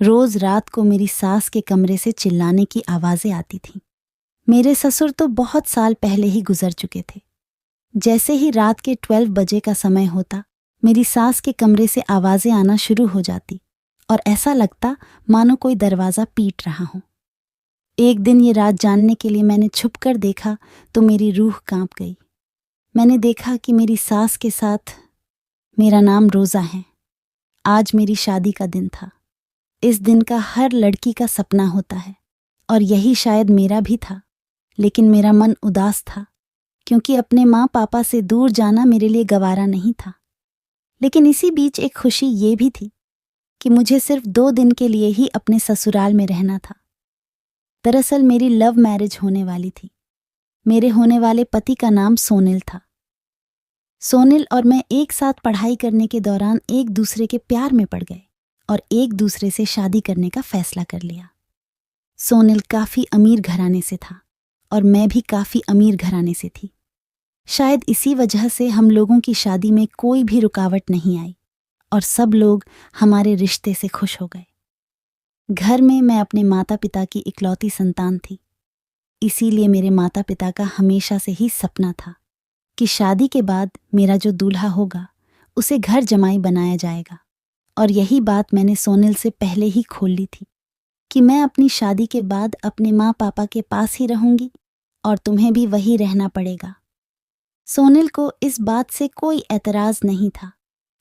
रोज रात को मेरी सास के कमरे से चिल्लाने की आवाजें आती थीं। मेरे ससुर तो बहुत साल पहले ही गुजर चुके थे। जैसे ही रात के 12 बजे का समय होता, मेरी सास के कमरे से आवाजें आना शुरू हो जाती और ऐसा लगता मानो कोई दरवाजा पीट रहा हो। एक दिन ये रात जानने के लिए मैंने छुप कर देखा तो मेरी रूह कांप गई। मैंने देखा कि मेरी सास के साथ मेरा नाम रोजा है। आज मेरी शादी का दिन था। इस दिन का हर लड़की का सपना होता है और यही शायद मेरा भी था। लेकिन मेरा मन उदास था क्योंकि अपने माँ पापा से दूर जाना मेरे लिए गवारा नहीं था। लेकिन इसी बीच एक खुशी ये भी थी कि मुझे सिर्फ 2 दिन के लिए ही अपने ससुराल में रहना था। दरअसल मेरी लव मैरिज होने वाली थी। मेरे होने वाले पति का नाम सोनिल था। सोनिल और मैं एक साथ पढ़ाई करने के दौरान एक दूसरे के प्यार में पड़ गए और एक दूसरे से शादी करने का फैसला कर लिया। सोनिल काफी अमीर घराने से था और मैं भी काफी अमीर घराने से थी। शायद इसी वजह से हम लोगों की शादी में कोई भी रुकावट नहीं आई और सब लोग हमारे रिश्ते से खुश हो गए। घर में मैं अपने माता पिता की इकलौती संतान थी। इसीलिए मेरे माता पिता का हमेशा से ही सपना था कि शादी के बाद मेरा जो दूल्हा होगा उसे घर जमाई बनाया जाएगा। और यही बात मैंने सोनिल से पहले ही खोल ली थी कि मैं अपनी शादी के बाद अपने माँ पापा के पास ही रहूंगी और तुम्हें भी वही रहना पड़ेगा। सोनिल को इस बात से कोई एतराज नहीं था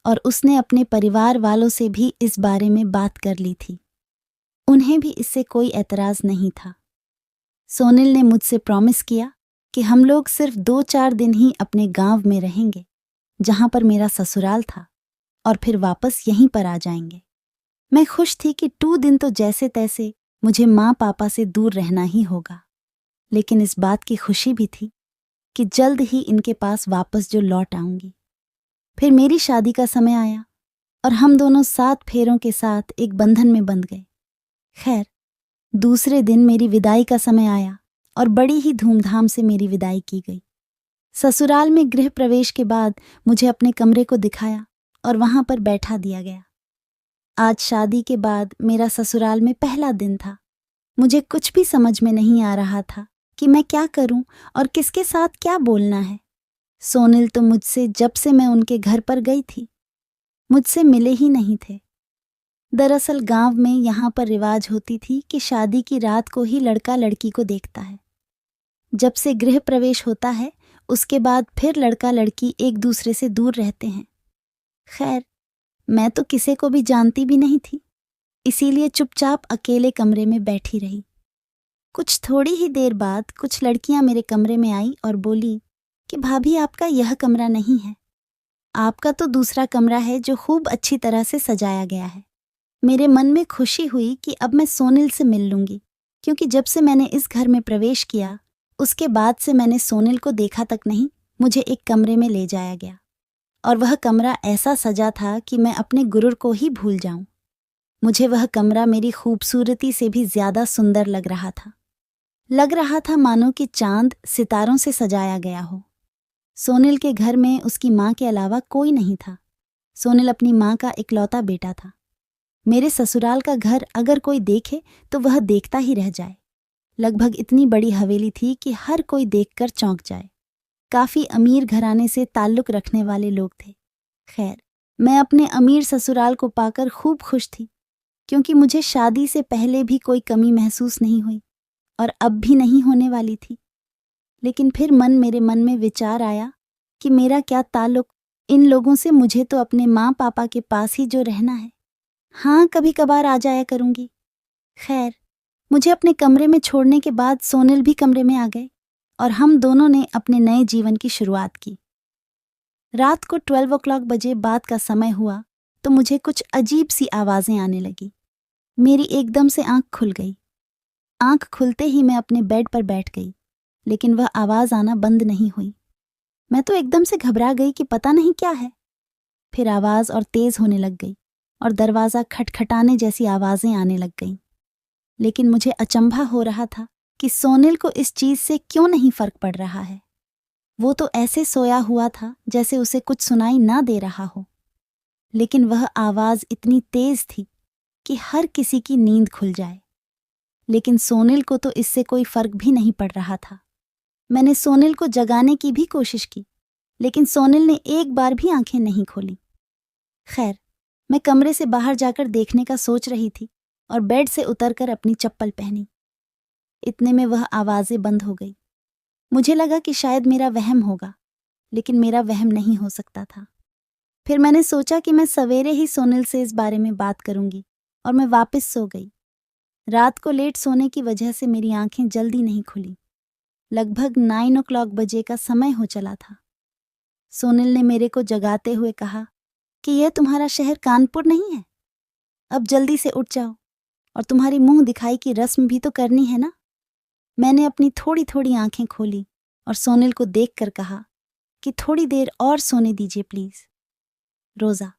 और उसने अपने परिवार वालों से भी इस बारे में बात कर ली थी। उन्हें भी इससे कोई एतराज नहीं था। सोनिल ने मुझसे प्रॉमिस किया कि हम लोग सिर्फ 2-4 दिन ही अपने गांव में रहेंगे जहां पर मेरा ससुराल था और फिर वापस यहीं पर आ जाएंगे। मैं खुश थी कि 2 दिन तो जैसे तैसे मुझे माँ पापा से दूर रहना ही होगा। लेकिन इस बात की खुशी भी थी कि जल्द ही इनके पास वापस जो लौट आऊंगी। फिर मेरी शादी का समय आया और हम दोनों 7 फेरों के साथ एक बंधन में बंध गए। खैर, दूसरे दिन मेरी विदाई का समय आया और बड़ी ही धूमधाम से मेरी विदाई की गई। ससुराल में गृह प्रवेश के बाद मुझे अपने कमरे को दिखाया और वहां पर बैठा दिया गया। आज शादी के बाद मेरा ससुराल में पहला दिन था। मुझे कुछ भी समझ में नहीं आ रहा था कि मैं क्या करूं और किसके साथ क्या बोलना है। सोनिल तो मुझसे जब से मैं उनके घर पर गई थी मुझसे मिले ही नहीं थे। दरअसल गांव में यहाँ पर रिवाज होती थी कि शादी की रात को ही लड़का लड़की को देखता है। जब से गृह प्रवेश होता है उसके बाद फिर लड़का लड़की एक दूसरे से दूर रहते हैं। खैर, मैं तो किसी को भी जानती भी नहीं थी, इसीलिए चुपचाप अकेले कमरे में बैठी रही। कुछ थोड़ी ही देर बाद कुछ लड़कियां मेरे कमरे में आई और बोली कि भाभी, आपका यह कमरा नहीं है, आपका तो दूसरा कमरा है जो खूब अच्छी तरह से सजाया गया है। मेरे मन में खुशी हुई कि अब मैं सोनिल से मिल लूंगी, क्योंकि जब से मैंने इस घर में प्रवेश किया उसके बाद से मैंने सोनिल को देखा तक नहीं। मुझे एक कमरे में ले जाया गया और वह कमरा ऐसा सजा था कि मैं अपने गुरूर को ही भूल जाऊं। मुझे वह कमरा मेरी खूबसूरती से भी ज्यादा सुंदर लग रहा था। लग रहा था मानो कि चांद सितारों से सजाया गया हो। सोनिल के घर में उसकी माँ के अलावा कोई नहीं था। सोनिल अपनी माँ का इकलौता बेटा था। मेरे ससुराल का घर अगर कोई देखे तो वह देखता ही रह जाए। लगभग इतनी बड़ी हवेली थी कि हर कोई देखकर चौंक जाए। काफी अमीर घराने से ताल्लुक रखने वाले लोग थे। खैर, मैं अपने अमीर ससुराल को पाकर खूब खुश थी, क्योंकि मुझे शादी से पहले भी कोई कमी महसूस नहीं हुई और अब भी नहीं होने वाली थी। लेकिन फिर मेरे मन में विचार आया कि मेरा क्या ताल्लुक इन लोगों से, मुझे तो अपने माँ पापा के पास ही जो रहना है। हाँ, कभी कभार आ जाया करूंगी। खैर, मुझे अपने कमरे में छोड़ने के बाद सोनिल भी कमरे में आ गए और हम दोनों ने अपने नए जीवन की शुरुआत की। रात को 12 बजे बाद का समय हुआ तो मुझे कुछ अजीब सी आवाजें आने लगी। मेरी एकदम से आंख खुल गई। आंख खुलते ही मैं अपने बेड पर बैठ गई, लेकिन वह आवाज आना बंद नहीं हुई। मैं तो एकदम से घबरा गई कि पता नहीं क्या है। फिर आवाज और तेज होने लग गई और दरवाजा खटखटाने जैसी आवाजें आने लग गईं। लेकिन मुझे अचंभा हो रहा था कि सोनिल को इस चीज से क्यों नहीं फर्क पड़ रहा है। वो तो ऐसे सोया हुआ था जैसे उसे कुछ सुनाई ना दे रहा हो। लेकिन वह आवाज इतनी तेज थी कि हर किसी की नींद खुल जाए, लेकिन सोनिल को तो इससे कोई फर्क भी नहीं पड़ रहा था। मैंने सोनिल को जगाने की भी कोशिश की, लेकिन सोनिल ने एक बार भी आंखें नहीं खोली। खैर, मैं कमरे से बाहर जाकर देखने का सोच रही थी और बेड से उतरकर अपनी चप्पल पहनी। इतने में वह आवाजें बंद हो गई। मुझे लगा कि शायद मेरा वहम होगा, लेकिन मेरा वहम नहीं हो सकता था। फिर मैंने सोचा कि मैं सवेरे ही सोनिल से इस बारे में बात करूंगी और मैं वापस सो गई। रात को लेट सोने की वजह से मेरी आंखें जल्दी नहीं खुली। लगभग 9 o'clock बजे का समय हो चला था। सोनिल ने मेरे को जगाते हुए कहा कि यह तुम्हारा शहर कानपुर नहीं है, अब जल्दी से उठ जाओ और तुम्हारी मुंह दिखाई की रस्म भी तो करनी है ना। मैंने अपनी थोड़ी थोड़ी आंखें खोली और सोनिल को देखकर कहा कि थोड़ी देर और सोने दीजिए प्लीज। रोजा,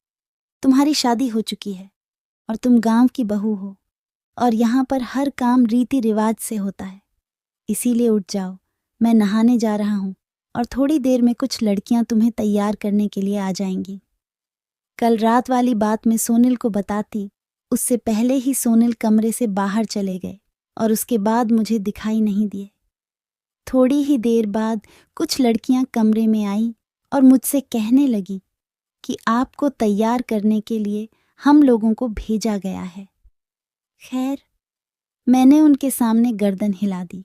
तुम्हारी शादी हो चुकी है और तुम गांव की बहू हो और यहाँ पर हर काम रीति रिवाज से होता है, इसीलिए उठ जाओ। मैं नहाने जा रहा हूँ और थोड़ी देर में कुछ लड़कियां तुम्हें तैयार करने के लिए आ जाएंगी। कल रात वाली बात मैं सोनिल को बताती, उससे पहले ही सोनिल कमरे से बाहर चले गए और उसके बाद मुझे दिखाई नहीं दिए। थोड़ी ही देर बाद कुछ लड़कियां कमरे में आईं और मुझसे कहने लगी कि आपको तैयार करने के लिए हम लोगों को भेजा गया है। खैर, मैंने उनके सामने गर्दन हिला दी।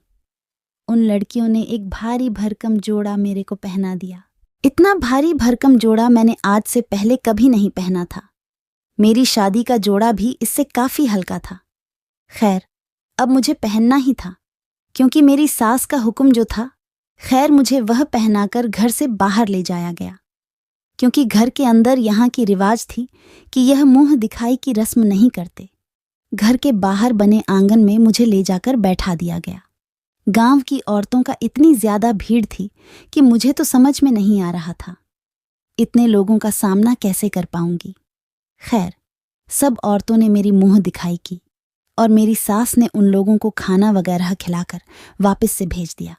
उन लड़कियों ने एक भारी भरकम जोड़ा मेरे को पहना दिया। इतना भारी भरकम जोड़ा मैंने आज से पहले कभी नहीं पहना था। मेरी शादी का जोड़ा भी इससे काफी हल्का था। खैर, अब मुझे पहनना ही था, क्योंकि मेरी सास का हुक्म जो था। खैर, मुझे वह पहनाकर घर से बाहर ले जाया गया, क्योंकि घर के अंदर यहाँ की रिवाज थी कि यह मुंह दिखाई की रस्म नहीं करते। घर के बाहर बने आंगन में मुझे ले जाकर बैठा दिया गया। गांव की औरतों का इतनी ज्यादा भीड़ थी कि मुझे तो समझ में नहीं आ रहा था इतने लोगों का सामना कैसे कर पाऊंगी। खैर, सब औरतों ने मेरी मुंह दिखाई की और मेरी सास ने उन लोगों को खाना वगैरह खिलाकर वापस से भेज दिया।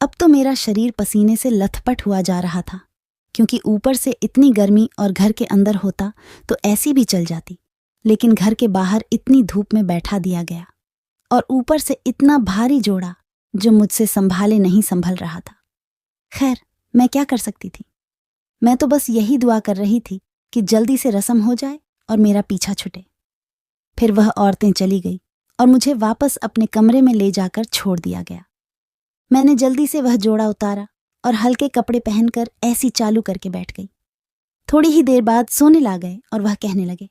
अब तो मेरा शरीर पसीने से लथपथ हुआ जा रहा था, क्योंकि ऊपर से इतनी गर्मी और घर के अंदर होता तो ऐसी भी चल जाती, लेकिन घर के बाहर इतनी धूप में बैठा दिया गया और ऊपर से इतना भारी जोड़ा जो मुझसे संभाले नहीं संभल रहा था। खैर, मैं क्या कर सकती थी। मैं तो बस यही दुआ कर रही थी कि जल्दी से रस्म हो जाए और मेरा पीछा छूटे। फिर वह औरतें चली गई और मुझे वापस अपने कमरे में ले जाकर छोड़ दिया गया। मैंने जल्दी से वह जोड़ा उतारा और हल्के कपड़े पहनकर ऐसी चालू करके बैठ गई। थोड़ी ही देर बाद सोनिल आ गए और वह कहने लगे,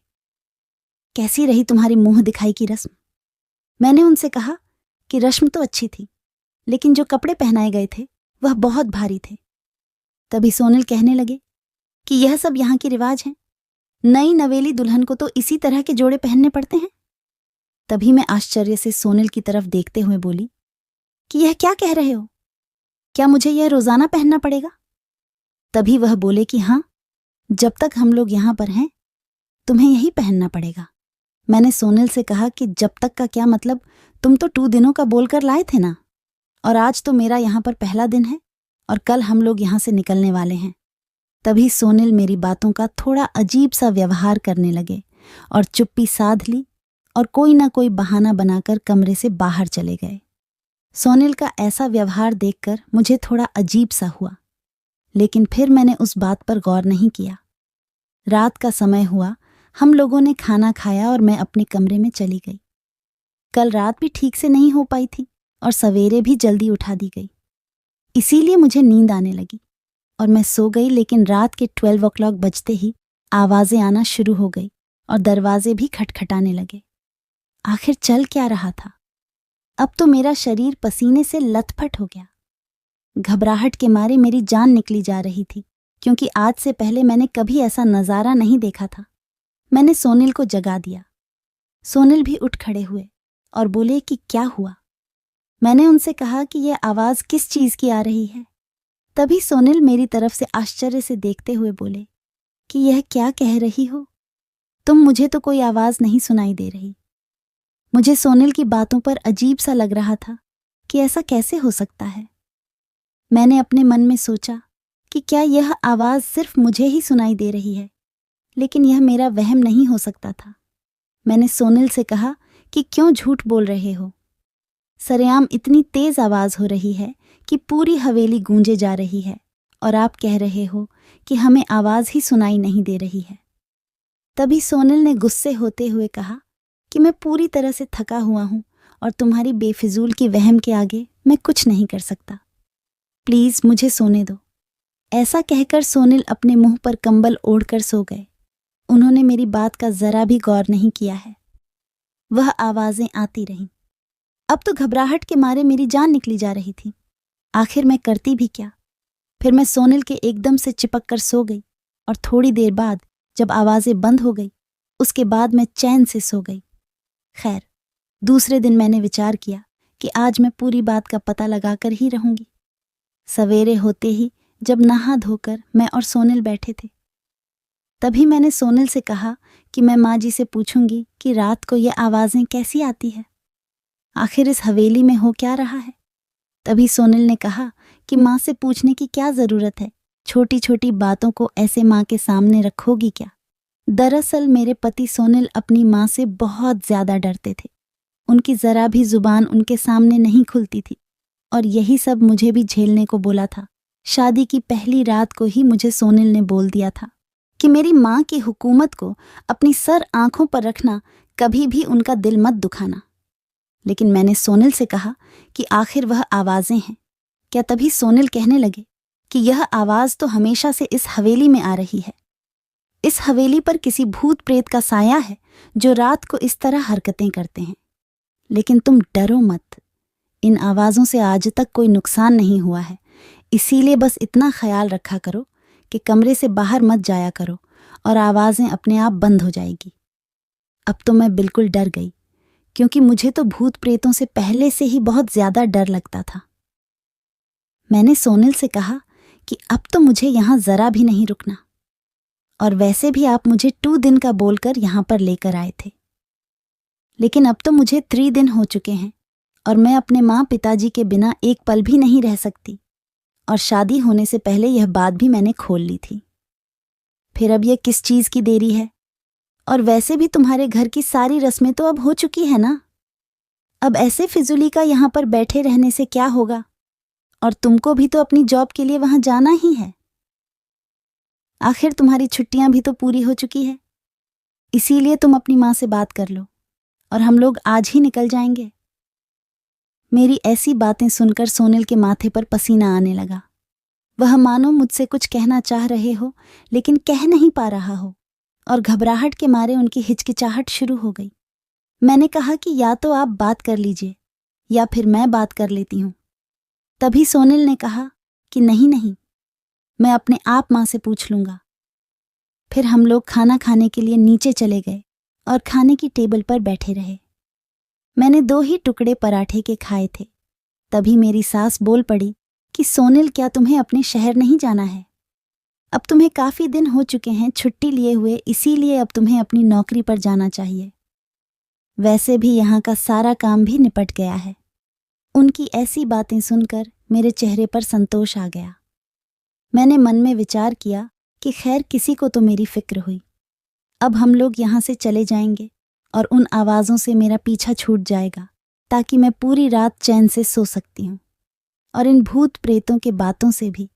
कैसी रही तुम्हारी मुंह दिखाई की रस्म। मैंने उनसे कहा कि रस्म तो अच्छी थी, लेकिन जो कपड़े पहनाए गए थे वह बहुत भारी थे। तभी सोनिल कहने लगे कि यह सब यहाँ की रिवाज है, नई नवेली दुल्हन को तो इसी तरह के जोड़े पहनने पड़ते हैं। तभी मैं आश्चर्य से सोनिल की तरफ देखते हुए बोली कि यह क्या कह रहे हो, क्या मुझे यह रोजाना पहनना पड़ेगा। तभी वह बोले कि हाँ, जब तक हम लोग यहाँ पर हैं तुम्हें यही पहनना पड़ेगा। मैंने सोनिल से कहा कि जब तक का क्या मतलब, तुम तो 2 दिनों का बोलकर लाए थे ना, और आज तो मेरा यहाँ पर पहला दिन है और कल हम लोग यहाँ से निकलने वाले हैं। तभी सोनिल मेरी बातों का थोड़ा अजीब सा व्यवहार करने लगे और चुप्पी साध ली और कोई ना कोई बहाना बनाकर कमरे से बाहर चले गए। सोनिल का ऐसा व्यवहार देखकर मुझे थोड़ा अजीब सा हुआ, लेकिन फिर मैंने उस बात पर गौर नहीं किया। रात का समय हुआ, हम लोगों ने खाना खाया और मैं अपने कमरे में चली गई। कल रात भी ठीक से नहीं हो पाई थी और सवेरे भी जल्दी उठा दी गई, इसीलिए मुझे नींद आने लगी और मैं सो गई। लेकिन रात के 12 o'clock बजते ही आवाजें आना शुरू हो गई और दरवाजे भी खटखटाने लगे। आखिर चल क्या रहा था। अब तो मेरा शरीर पसीने से लथपथ हो गया। घबराहट के मारे मेरी जान निकली जा रही थी, क्योंकि आज से पहले मैंने कभी ऐसा नजारा नहीं देखा था। मैंने सोनिल को जगा दिया। सोनिल भी उठ खड़े हुए और बोले कि क्या हुआ। मैंने उनसे कहा कि यह आवाज किस चीज की आ रही है। तभी सोनिल मेरी तरफ से आश्चर्य से देखते हुए बोले कि यह क्या कह रही हो तुम, मुझे तो कोई आवाज नहीं सुनाई दे रही। मुझे सोनिल की बातों पर अजीब सा लग रहा था कि ऐसा कैसे हो सकता है। मैंने अपने मन में सोचा कि क्या यह आवाज सिर्फ मुझे ही सुनाई दे रही है, लेकिन यह मेरा वहम नहीं हो सकता था। मैंने सोनिल से कहा कि क्यों झूठ बोल रहे हो। सरेआम इतनी तेज आवाज हो रही है कि पूरी हवेली गूंजे जा रही है और आप कह रहे हो कि हमें आवाज ही सुनाई नहीं दे रही है। तभी सोनिल ने गुस्से होते हुए कहा कि मैं पूरी तरह से थका हुआ हूं और तुम्हारी बेफिजूल की वहम के आगे मैं कुछ नहीं कर सकता। प्लीज मुझे सोने दो। ऐसा कहकर सोनिल अपने मुंह पर कंबल ओढ़कर सो गए। उन्होंने मेरी बात का जरा भी गौर नहीं किया है। वह आवाजें आती रहीं। अब तो घबराहट के मारे मेरी जान निकली जा रही थी। आखिर मैं करती भी क्या। फिर मैं सोनिल के एकदम से चिपक कर सो गई और थोड़ी देर बाद जब आवाजें बंद हो गई उसके बाद मैं चैन से सो गई। खैर, दूसरे दिन मैंने विचार किया कि आज मैं पूरी बात का पता लगाकर ही रहूंगी। सवेरे होते ही जब नहा धोकर मैं और सोनिल बैठे थे, तभी मैंने सोनिल से कहा कि मैं माँ जी से पूछूंगी कि रात को ये आवाजें कैसी आती है, आखिर इस हवेली में हो क्या रहा है। तभी सोनिल ने कहा कि माँ से पूछने की क्या जरूरत है, छोटी छोटी बातों को ऐसे माँ के सामने रखोगी क्या। दरअसल मेरे पति सोनिल अपनी माँ से बहुत ज्यादा डरते थे। उनकी जरा भी जुबान उनके सामने नहीं खुलती थी और यही सब मुझे भी झेलने को बोला था। शादी की पहली रात को ही मुझे सोनिल ने बोल दिया था कि मेरी माँ की हुकूमत को अपनी सर आंखों पर रखना, कभी भी उनका दिल मत दुखाना। लेकिन मैंने सोनिल से कहा कि आखिर वह आवाजें हैं क्या। तभी सोनिल कहने लगे कि यह आवाज तो हमेशा से इस हवेली में आ रही है। इस हवेली पर किसी भूत प्रेत का साया है जो रात को इस तरह हरकतें करते हैं। लेकिन तुम डरो मत, इन आवाजों से आज तक कोई नुकसान नहीं हुआ है, इसीलिए बस इतना ख्याल रखा करो कि कमरे से बाहर मत जाया करो और आवाजें अपने आप बंद हो जाएगी। अब तो मैं बिल्कुल डर गई, क्योंकि मुझे तो भूत प्रेतों से पहले से ही बहुत ज्यादा डर लगता था। मैंने सोनिल से कहा कि अब तो मुझे यहां जरा भी नहीं रुकना, और वैसे भी आप मुझे 2 दिन का बोलकर यहां पर लेकर आए थे। लेकिन अब तो मुझे 3 दिन हो चुके हैं और मैं अपने माँ पिताजी के बिना एक पल भी नहीं रह सकती, और शादी होने से पहले यह बात भी मैंने खोल ली थी। फिर अब यह किस चीज की देरी है। और वैसे भी तुम्हारे घर की सारी रस्में तो अब हो चुकी है ना। अब ऐसे फिजूली का यहां पर बैठे रहने से क्या होगा, और तुमको भी तो अपनी जॉब के लिए वहां जाना ही है। आखिर तुम्हारी छुट्टियां भी तो पूरी हो चुकी है, इसीलिए तुम अपनी माँ से बात कर लो और हम लोग आज ही निकल जाएंगे। मेरी ऐसी बातें सुनकर सोनिल के माथे पर पसीना आने लगा। वह मानो मुझसे कुछ कहना चाह रहे हो लेकिन कह नहीं पा रहा हो, और घबराहट के मारे उनकी हिचकिचाहट शुरू हो गई। मैंने कहा कि या तो आप बात कर लीजिए या फिर मैं बात कर लेती हूं। तभी सोनिल ने कहा कि नहीं नहीं, मैं अपने आप माँ से पूछ लूंगा। फिर हम लोग खाना खाने के लिए नीचे चले गए और खाने की टेबल पर बैठे रहे। मैंने 2 ही टुकड़े पराठे के खाए थे। तभी मेरी सास बोल पड़ी कि सोनिल, क्या तुम्हें अपने शहर नहीं जाना है? अब तुम्हें काफी दिन हो चुके हैं छुट्टी लिए हुए, इसीलिए अब तुम्हें अपनी नौकरी पर जाना चाहिए। वैसे भी यहाँ का सारा काम भी निपट गया है। उनकी ऐसी बातें सुनकर मेरे चेहरे पर संतोष आ गया। मैंने मन में विचार किया कि खैर किसी को तो मेरी फिक्र हुई। अब हम लोग यहाँ से चले जाएंगे और उन आवाज़ों से मेरा पीछा छूट जाएगा, ताकि मैं पूरी रात चैन से सो सकती हूँ। और इन भूत प्रेतों के बातों से भी,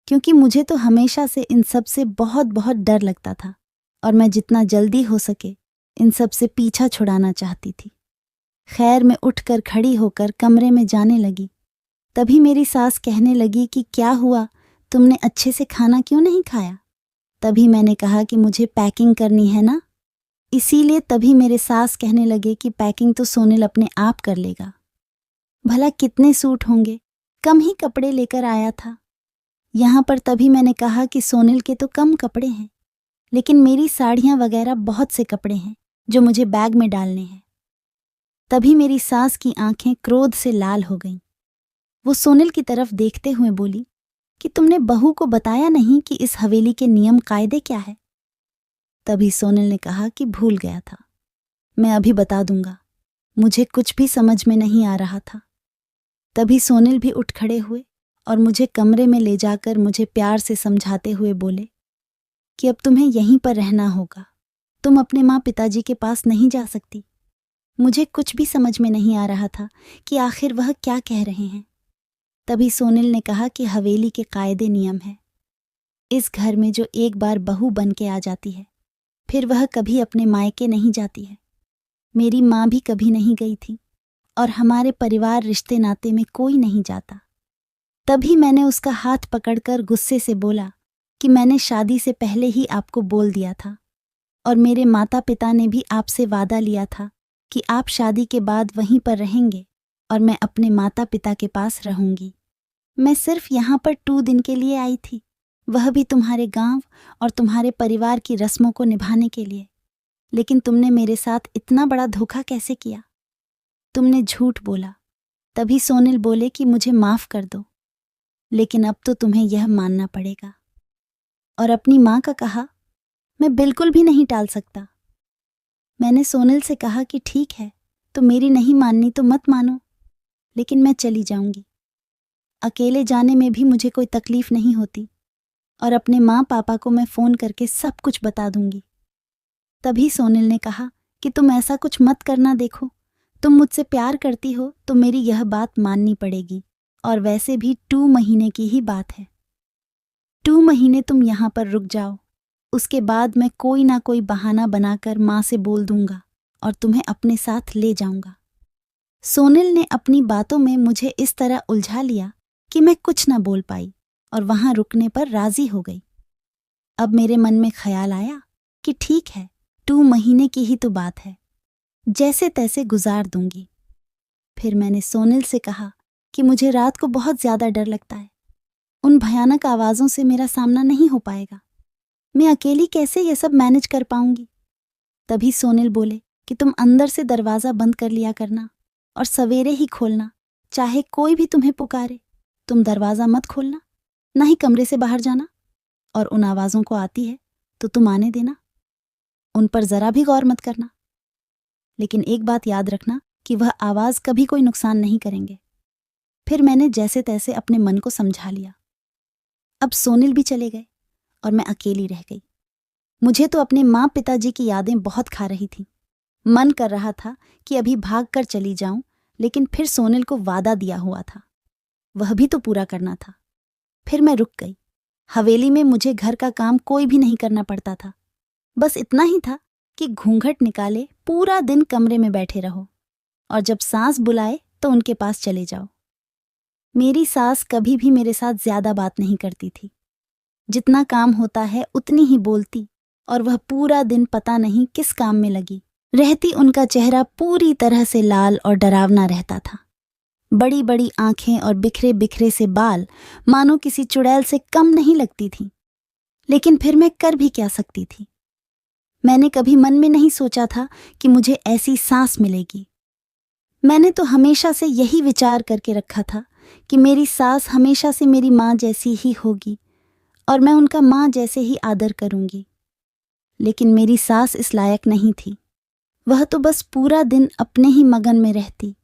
क्योंकि मुझे तो हमेशा से इन सब से बहुत बहुत डर लगता था और मैं जितना जल्दी हो सके इन सब से पीछा छुड़ाना चाहती थी। खैर, मैं उठकर खड़ी होकर कमरे में जाने लगी। तभी मेरी सास कहने लगी कि क्या हुआ, तुमने अच्छे से खाना क्यों नहीं खाया? तभी मैंने कहा कि मुझे पैकिंग करनी है ना, इसीलिए। तभी मेरे सास कहने लगे कि पैकिंग तो सोनिल अपने आप कर लेगा। भला कितने सूट होंगे, कम ही कपड़े लेकर आया था यहाँ पर। तभी मैंने कहा कि सोनिल के तो कम कपड़े हैं, लेकिन मेरी साड़ियाँ वगैरह बहुत से कपड़े हैं जो मुझे बैग में डालने हैं। तभी मेरी सास की आंखें क्रोध से लाल हो गईं। वो सोनिल की तरफ देखते हुए बोली कि तुमने बहू को बताया नहीं कि इस हवेली के नियम कायदे क्या है? तभी सोनिल ने कहा कि भूल गया था, मैं अभी बता दूंगा, मुझे कुछ भी समझ में नहीं आ रहा था। तभी सोनिल भी उठ खड़े हुए और मुझे कमरे में ले जाकर मुझे प्यार से समझाते हुए बोले कि अब तुम्हें यहीं पर रहना होगा, तुम अपने माँ पिताजी के पास नहीं जा सकती। मुझे कुछ भी समझ में नहीं आ रहा था कि आखिर वह क्या कह रहे हैं। तभी सोनिल ने कहा कि हवेली के कायदे नियम है। इस घर में जो एक बार बहू बन के आ जाती है, फिर वह कभी अपने मायके नहीं जाती है। मेरी माँ भी कभी नहीं गई थी और हमारे परिवार रिश्ते नाते में कोई नहीं जाता। तभी मैंने उसका हाथ पकड़कर गुस्से से बोला कि मैंने शादी से पहले ही आपको बोल दिया था और मेरे माता पिता ने भी आपसे वादा लिया था कि आप शादी के बाद वहीं पर रहेंगे और मैं अपने माता पिता के पास रहूंगी। मैं सिर्फ यहाँ पर 2 दिन के लिए आई थी, वह भी तुम्हारे गांव और तुम्हारे परिवार की रस्मों को निभाने के लिए। लेकिन तुमने मेरे साथ इतना बड़ा धोखा कैसे किया? तुमने झूठ बोला। तभी सोनिल बोले कि मुझे माफ कर दो, लेकिन अब तो तुम्हें यह मानना पड़ेगा। और अपनी माँ का कहा, मैं बिल्कुल भी नहीं टाल सकता। मैंने सोनिल से कहा कि ठीक है, तो मेरी नहीं माननी तो मत मानो, लेकिन मैं चली जाऊंगी। अकेले जाने में भी मुझे कोई तकलीफ नहीं होती और अपने माँ पापा को मैं फ़ोन करके सब कुछ बता दूंगी। तभी सोनिल ने कहा कि तुम ऐसा कुछ मत करना। देखो, तुम मुझसे प्यार करती हो तो मेरी यह बात माननी पड़ेगी, और वैसे भी 2 महीने की ही बात है। 2 महीने तुम यहाँ पर रुक जाओ, उसके बाद मैं कोई ना कोई बहाना बनाकर माँ से बोल दूंगा और तुम्हें अपने साथ ले जाऊंगा। सोनिल ने अपनी बातों में मुझे इस तरह उलझा लिया कि मैं कुछ ना बोल पाई और वहां रुकने पर राजी हो गई। अब मेरे मन में ख्याल आया कि ठीक है, 2 महीने की ही तो बात है, जैसे तैसे गुजार दूंगी। फिर मैंने सोनिल से कहा कि मुझे रात को बहुत ज्यादा डर लगता है। उन भयानक आवाजों से मेरा सामना नहीं हो पाएगा। मैं अकेली कैसे ये सब मैनेज कर पाऊंगी? तभी सोनिल बोले कि तुम अंदर से दरवाजा बंद कर लिया करना और सवेरे ही खोलना, चाहे कोई भी तुम्हें पुकारे। तुम दरवाजा मत खोलना, ना ही कमरे से बाहर जाना, और उन आवाजों को आती है तो तुम आने देना, उन पर जरा भी गौर मत करना। लेकिन एक बात याद रखना कि वह आवाज कभी कोई नुकसान नहीं करेंगे। फिर मैंने जैसे तैसे अपने मन को समझा लिया। अब सोनिल भी चले गए और मैं अकेली रह गई। मुझे तो अपने माँ पिताजी की यादें बहुत खा रही थी। मन कर रहा था कि अभी भाग कर चली जाऊं, लेकिन फिर सोनिल को वादा दिया हुआ था, वह भी तो पूरा करना था। फिर मैं रुक गई। हवेली में मुझे घर का काम कोई भी नहीं करना पड़ता था। बस इतना ही था कि घूंघट निकाले पूरा दिन कमरे में बैठे रहो और जब सास बुलाए तो उनके पास चले जाओ। मेरी सास कभी भी मेरे साथ ज्यादा बात नहीं करती थी। जितना काम होता है उतनी ही बोलती, और वह पूरा दिन पता नहीं किस काम में लगी रहती। उनका चेहरा पूरी तरह से लाल और डरावना रहता था। बड़ी बड़ी आंखें और बिखरे बिखरे से बाल मानो किसी चुड़ैल से कम नहीं लगती थीं। लेकिन फिर मैं कर भी क्या सकती थी? मैंने कभी मन में नहीं सोचा था कि मुझे ऐसी सास मिलेगी। मैंने तो हमेशा से यही विचार करके रखा था कि मेरी सास हमेशा से मेरी माँ जैसी ही होगी और मैं उनका माँ जैसे ही आदर करूंगी। लेकिन मेरी सास इस लायक नहीं थी। वह तो बस पूरा दिन अपने ही मगन में रहती।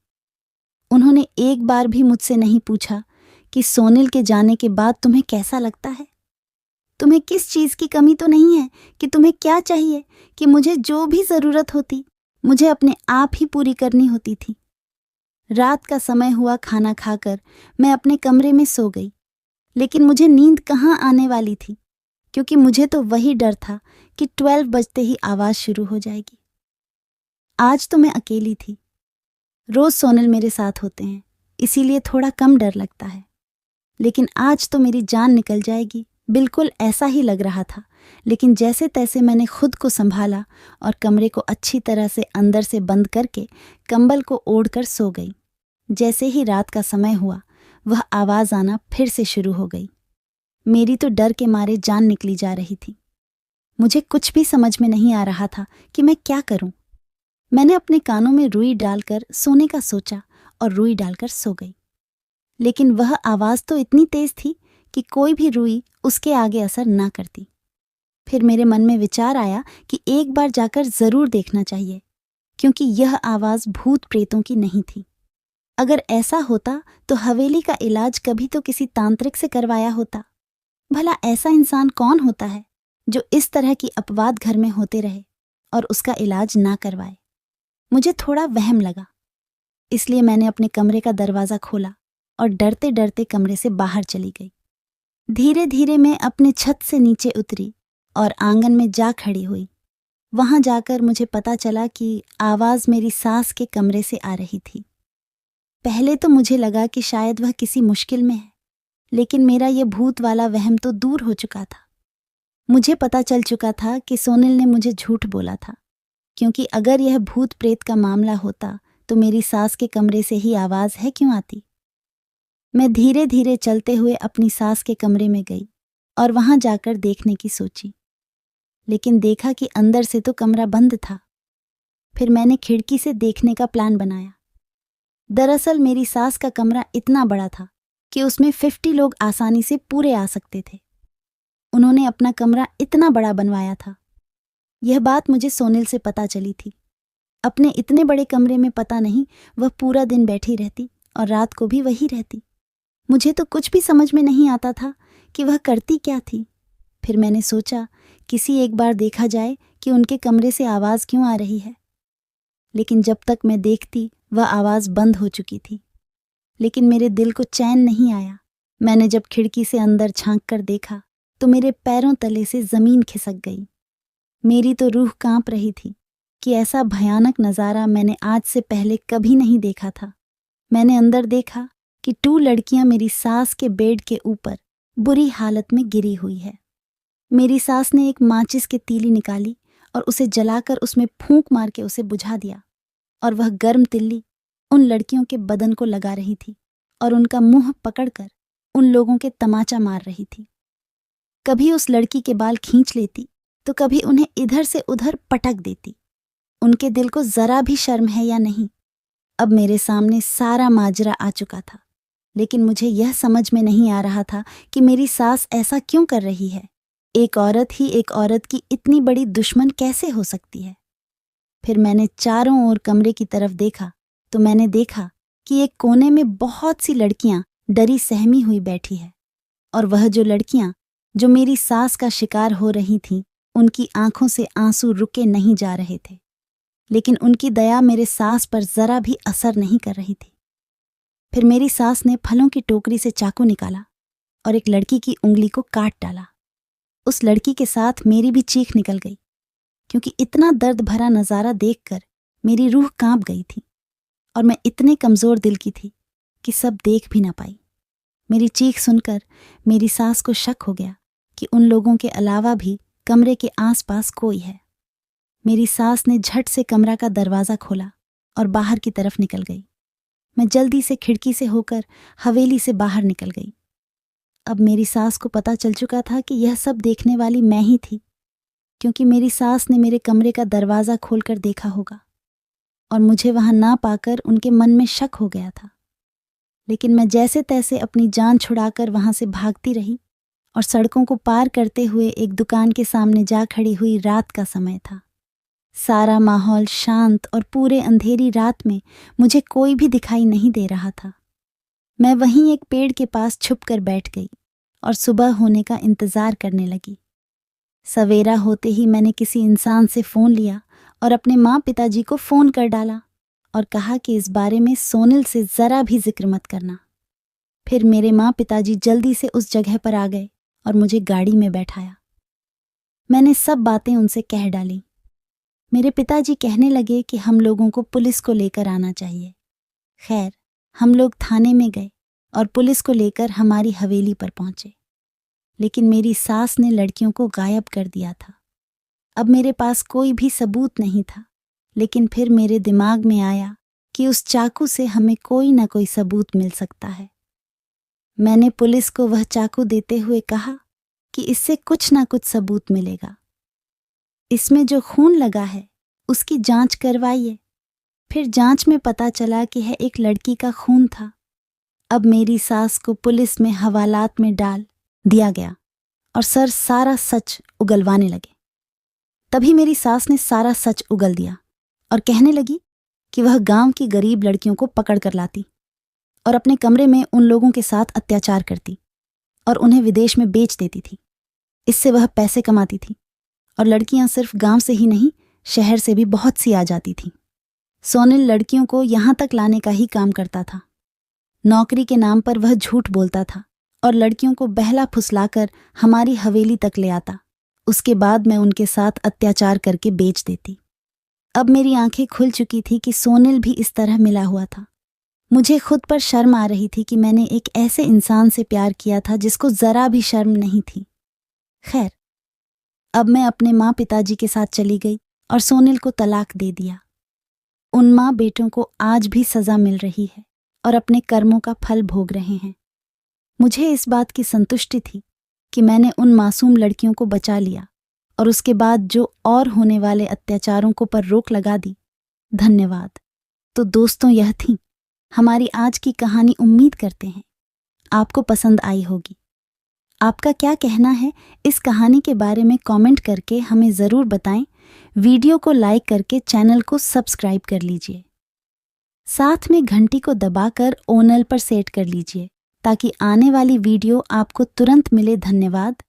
उन्होंने एक बार भी मुझसे नहीं पूछा कि सोनिल के जाने के बाद तुम्हें कैसा लगता है? तुम्हें किस चीज़ की कमी तो नहीं है? कि तुम्हें क्या चाहिए? कि मुझे जो भी ज़रूरत होती मुझे अपने आप ही पूरी करनी होती थी। रात का समय हुआ, खाना खाकर मैं अपने कमरे में सो गई। लेकिन मुझे नींद कहाँ आने वाली थी, क्योंकि मुझे तो वही डर था कि 12 बजते ही आवाज़ शुरू हो जाएगी। आज तो मैं अकेली थी। रोज़ सोनिल मेरे साथ होते हैं, इसीलिए थोड़ा कम डर लगता है। लेकिन आज तो मेरी जान निकल जाएगी, बिल्कुल ऐसा ही लग रहा था। लेकिन जैसे तैसे मैंने खुद को संभाला और कमरे को अच्छी तरह से अंदर से बंद करके कंबल को ओढ़कर सो गई। जैसे ही रात का समय हुआ, वह आवाज़ आना फिर से शुरू हो गई। मेरी तो डर के मारे जान निकली जा रही थी। मुझे कुछ भी समझ में नहीं आ रहा था कि मैं क्या करूं। मैंने अपने कानों में रुई डालकर सोने का सोचा और रुई डालकर सो गई। लेकिन वह आवाज़ तो इतनी तेज थी कि कोई भी रुई उसके आगे असर ना करती। फिर मेरे मन में विचार आया कि एक बार जाकर जरूर देखना चाहिए, क्योंकि यह आवाज़ भूत प्रेतों की नहीं थी। अगर ऐसा होता तो हवेली का इलाज कभी तो किसी तांत्रिक से करवाया होता। भला ऐसा इंसान कौन होता है जो इस तरह की अपवाद घर में होते रहे और उसका इलाज ना करवाए। मुझे थोड़ा वहम लगा, इसलिए मैंने अपने कमरे का दरवाज़ा खोला और डरते डरते कमरे से बाहर चली गई। धीरे धीरे मैं अपने छत से नीचे उतरी और आंगन में जा खड़ी हुई। वहां जाकर मुझे पता चला कि आवाज़ मेरी सास के कमरे से आ रही थी। पहले तो मुझे लगा कि शायद वह किसी मुश्किल में है, लेकिन मेरा यह भूत वाला वहम तो दूर हो चुका था। मुझे पता चल चुका था कि सोनिल ने मुझे झूठ बोला था, क्योंकि अगर यह भूत प्रेत का मामला होता तो मेरी सास के कमरे से ही आवाज़ है क्यों आती। मैं धीरे धीरे चलते हुए अपनी सास के कमरे में गई और वहां जाकर देखने की सोची, लेकिन देखा कि अंदर से तो कमरा बंद था। फिर मैंने खिड़की से देखने का प्लान बनाया। दरअसल मेरी सास का कमरा इतना बड़ा था कि उसमें 50 लोग आसानी से पूरे आ सकते थे। उन्होंने अपना कमरा इतना बड़ा बनवाया था। यह बात मुझे सोनिल से पता चली थी। अपने इतने बड़े कमरे में पता नहीं वह पूरा दिन बैठी रहती और रात को भी वही रहती। मुझे तो कुछ भी समझ में नहीं आता था कि वह करती क्या थी। फिर मैंने सोचा किसी एक बार देखा जाए कि उनके कमरे से आवाज़ क्यों आ रही है, लेकिन जब तक मैं देखती वह आवाज़ बंद हो चुकी थी। लेकिन मेरे दिल को चैन नहीं आया। मैंने जब खिड़की से अंदर झांक कर देखा तो मेरे पैरों तले से ज़मीन खिसक गई। मेरी तो रूह कांप रही थी कि ऐसा भयानक नज़ारा मैंने आज से पहले कभी नहीं देखा था। मैंने अंदर देखा कि 2 लड़कियां मेरी सास के बेड के ऊपर बुरी हालत में गिरी हुई है। मेरी सास ने एक माचिस की तीली निकाली और उसे जलाकर उसमें फूंक मार के उसे बुझा दिया, और वह गर्म तिल्ली उन लड़कियों के बदन को लगा रही थी और उनका मुंह पकड़कर उन लोगों के तमाचा मार रही थी। कभी उस लड़की के बाल खींच लेती तो कभी उन्हें इधर से उधर पटक देती। उनके दिल को जरा भी शर्म है या नहीं। अब मेरे सामने सारा माजरा आ चुका था, लेकिन मुझे यह समझ में नहीं आ रहा था कि मेरी सास ऐसा क्यों कर रही है। एक औरत ही एक औरत की इतनी बड़ी दुश्मन कैसे हो सकती है। फिर मैंने चारों ओर कमरे की तरफ देखा तो मैंने देखा कि एक कोने में बहुत सी लड़कियां डरी सहमी हुई बैठी है, और वह जो लड़कियां जो मेरी सास का शिकार हो रही थीं, उनकी आंखों से आंसू रुके नहीं जा रहे थे, लेकिन उनकी दया मेरे सास पर जरा भी असर नहीं कर रही थी। फिर मेरी सास ने फलों की टोकरी से चाकू निकाला और एक लड़की की उंगली को काट डाला। उस लड़की के साथ मेरी भी चीख निकल गई, क्योंकि इतना दर्द भरा नज़ारा देखकर मेरी रूह कांप गई थी और मैं इतने कमज़ोर दिल की थी कि सब देख भी ना पाई। मेरी चीख सुनकर मेरी सास को शक हो गया कि उन लोगों के अलावा भी कमरे के आसपास कोई है। मेरी सास ने झट से कमरा का दरवाज़ा खोला और बाहर की तरफ निकल गई। मैं जल्दी से खिड़की से होकर हवेली से बाहर निकल गई। अब मेरी सास को पता चल चुका था कि यह सब देखने वाली मैं ही थी, क्योंकि मेरी सास ने मेरे कमरे का दरवाज़ा खोलकर देखा होगा और मुझे वहां ना पाकर उनके मन में शक हो गया था। लेकिन मैं जैसे तैसे अपनी जान छुड़ाकर वहां से भागती रही और सड़कों को पार करते हुए एक दुकान के सामने जा खड़ी हुई। रात का समय था, सारा माहौल शांत और पूरे अंधेरी रात में मुझे कोई भी दिखाई नहीं दे रहा था। मैं वहीं एक पेड़ के पास छुपकर बैठ गई और सुबह होने का इंतज़ार करने लगी। सवेरा होते ही मैंने किसी इंसान से फ़ोन लिया और अपने माँ पिताजी को फ़ोन कर डाला और कहा कि इस बारे में सोनिल से ज़रा भी जिक्र मत करना। फिर मेरे माँ पिताजी जल्दी से उस जगह पर आ गए और मुझे गाड़ी में बैठाया। मैंने सब बातें उनसे कह डाली। मेरे पिताजी कहने लगे कि हम लोगों को पुलिस को लेकर आना चाहिए। खैर, हम लोग थाने में गए और पुलिस को लेकर हमारी हवेली पर पहुंचे, लेकिन मेरी सास ने लड़कियों को गायब कर दिया था। अब मेरे पास कोई भी सबूत नहीं था, लेकिन फिर मेरे दिमाग में आया कि उस चाकू से हमें कोई ना कोई सबूत मिल सकता है। मैंने पुलिस को वह चाकू देते हुए कहा कि इससे कुछ ना कुछ सबूत मिलेगा। इसमें जो खून लगा है उसकी जांच करवाइए। फिर जांच में पता चला कि यह एक लड़की का खून था। अब मेरी सास को पुलिस में हवालात में डाल दिया गया और सर सारा सच उगलवाने लगे। तभी मेरी सास ने सारा सच उगल दिया और कहने लगी कि वह गांव की गरीब लड़कियों को पकड़ कर लाती और अपने कमरे में उन लोगों के साथ अत्याचार करती और उन्हें विदेश में बेच देती थी। इससे वह पैसे कमाती थी और लड़कियां सिर्फ गांव से ही नहीं, शहर से भी बहुत सी आ जाती थीं। सोनिल लड़कियों को यहाँ तक लाने का ही काम करता था। नौकरी के नाम पर वह झूठ बोलता था और लड़कियों को बहला फुसलाकर हमारी हवेली तक ले आता। उसके बाद मैं उनके साथ अत्याचार करके बेच देती। अब मेरी आंखें खुल चुकी थी कि सोनिल भी इस तरह मिला हुआ था। मुझे खुद पर शर्म आ रही थी कि मैंने एक ऐसे इंसान से प्यार किया था जिसको जरा भी शर्म नहीं थी। खैर, अब मैं अपने माँ पिताजी के साथ चली गई और सोनिल को तलाक दे दिया। उन माँ बेटों को आज भी सजा मिल रही है और अपने कर्मों का फल भोग रहे हैं। मुझे इस बात की संतुष्टि थी कि मैंने उन मासूम लड़कियों को बचा लिया और उसके बाद जो और होने वाले अत्याचारों को पर रोक लगा दी। धन्यवाद। तो दोस्तों, यह थी हमारी आज की कहानी। उम्मीद करते हैं आपको पसंद आई होगी। आपका क्या कहना है इस कहानी के बारे में कमेंट करके हमें ज़रूर बताएं। वीडियो को लाइक करके चैनल को सब्सक्राइब कर लीजिए। साथ में घंटी को दबाकर ऑल पर सेट कर लीजिए ताकि आने वाली वीडियो आपको तुरंत मिले। धन्यवाद।